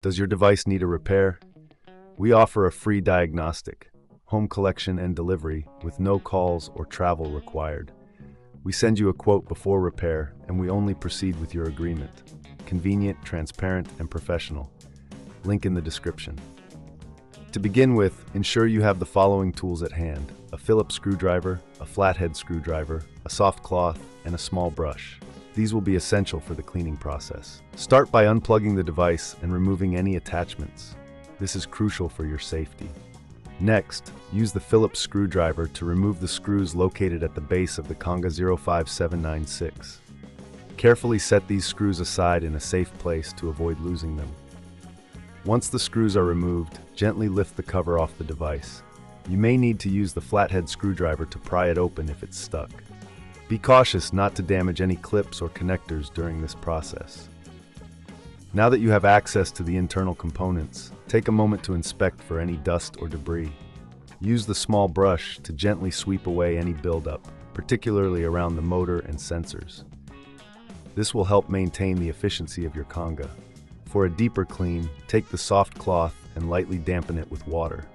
Does your device need a repair? We offer a free diagnostic, home collection and delivery with no calls or travel required. We send you a quote before repair, and we only proceed with your agreement. Convenient, transparent, and professional. Link in the description. To begin with, ensure you have the following tools at hand: a Phillips screwdriver, a flathead screwdriver, a soft cloth, and a small brush. These will be essential for the cleaning process. Start by unplugging the device and removing any attachments. This is crucial for your safety. Next, use the Phillips screwdriver to remove the screws located at the base of the Conga 05796. Carefully set these screws aside in a safe place to avoid losing them. Once the screws are removed, gently lift the cover off the device. You may need to use the flathead screwdriver to pry it open if it's stuck. Be cautious not to damage any clips or connectors during this process. Now that you have access to the internal components, take a moment to inspect for any dust or debris. Use the small brush to gently sweep away any buildup, particularly around the motor and sensors. This will help maintain the efficiency of your Conga. For a deeper clean, take the soft cloth and lightly dampen it with water.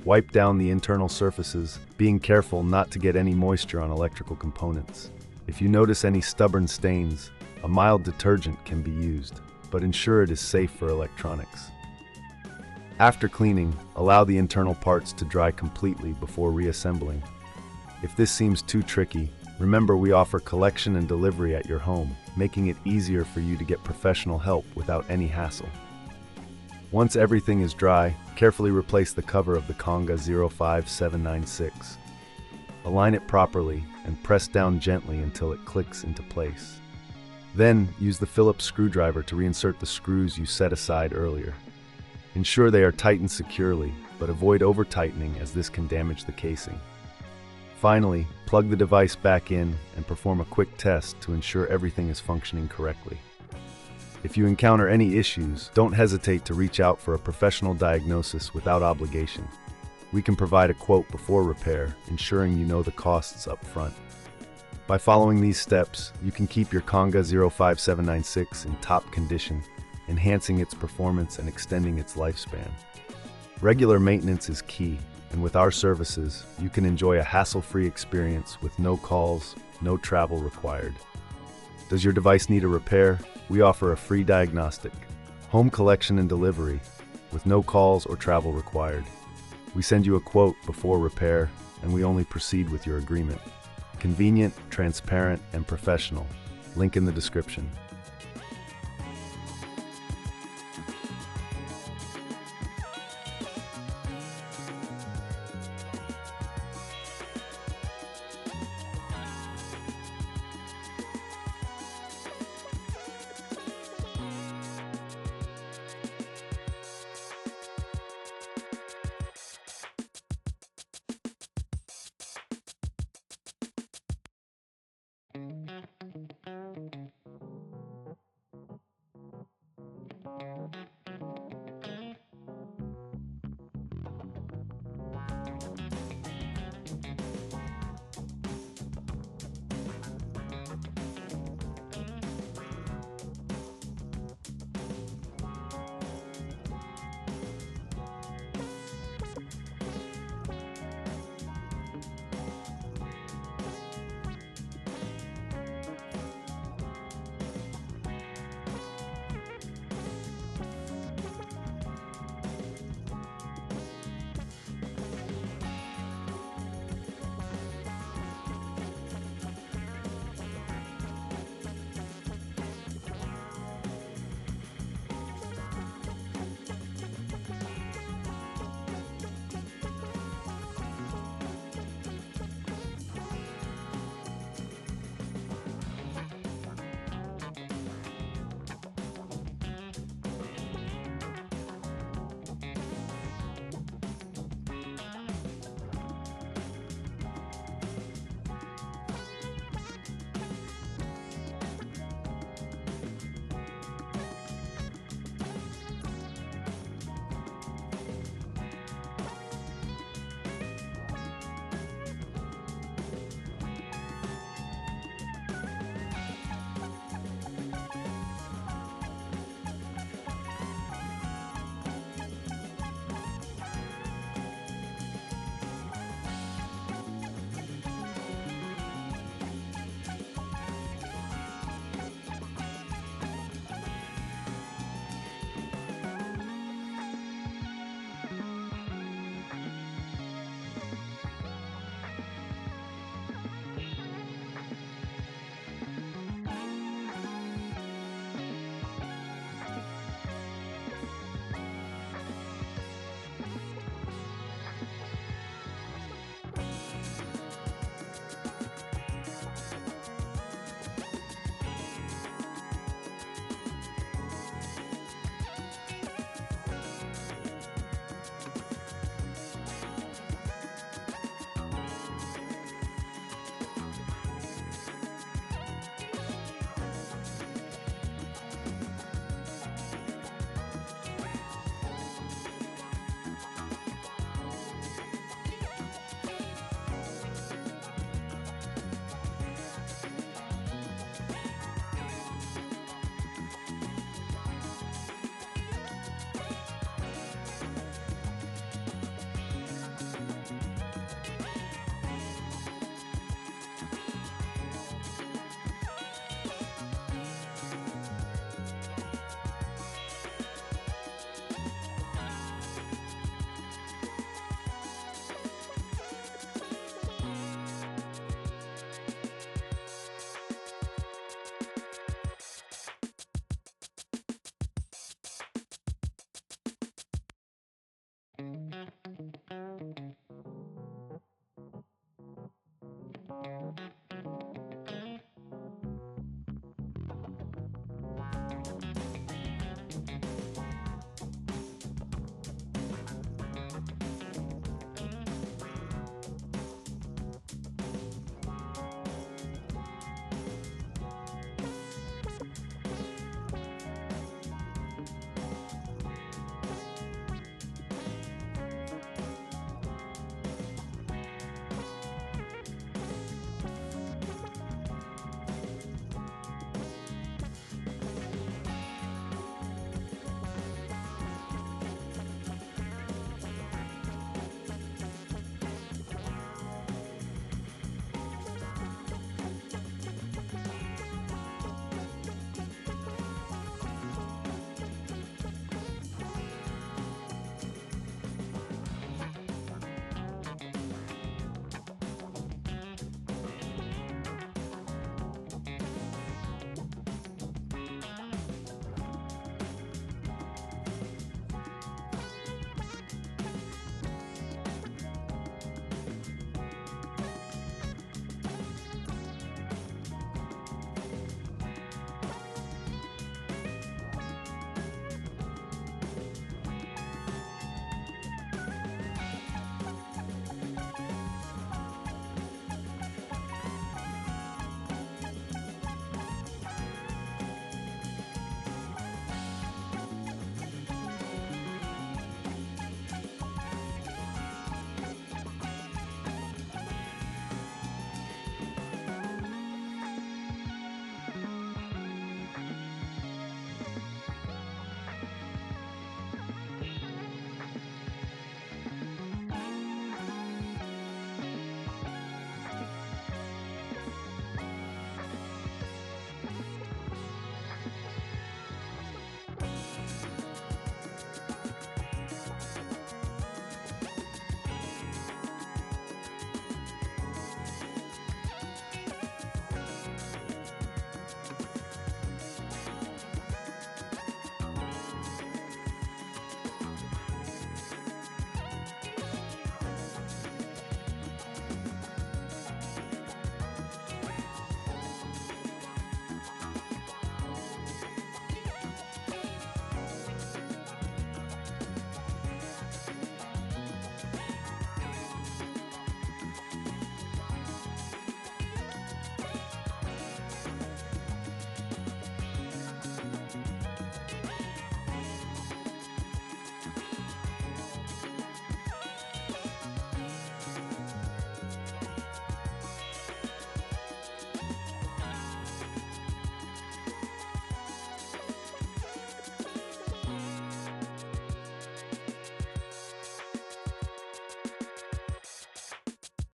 Wipe down the internal surfaces, being careful not to get any moisture on electrical components. If you notice any stubborn stains, a mild detergent can be used, but ensure it is safe for electronics. After cleaning, allow the internal parts to dry completely before reassembling. If this seems too tricky, remember we offer collection and delivery at your home, making it easier for you to get professional help without any hassle. Once everything is dry, carefully replace the cover of the Conga 05796. Align it properly and press down gently until it clicks into place. Then, use the Phillips screwdriver to reinsert the screws you set aside earlier. Ensure they are tightened securely, but avoid over-tightening as this can damage the casing. Finally, plug the device back in and perform a quick test to ensure everything is functioning correctly. If you encounter any issues, don't hesitate to reach out for a professional diagnosis without obligation. We can provide a quote before repair, ensuring you know the costs up front. By following these steps, you can keep your Conga 05796 in top condition, enhancing its performance and extending its lifespan. Regular maintenance is key, and with our services, you can enjoy a hassle-free experience with no calls, no travel required. Does your device need a repair? We offer a free diagnostic, home collection and delivery, with no calls or travel required. We send you a quote before repair, and we only proceed with your agreement. Convenient, transparent, and professional. Link in the description.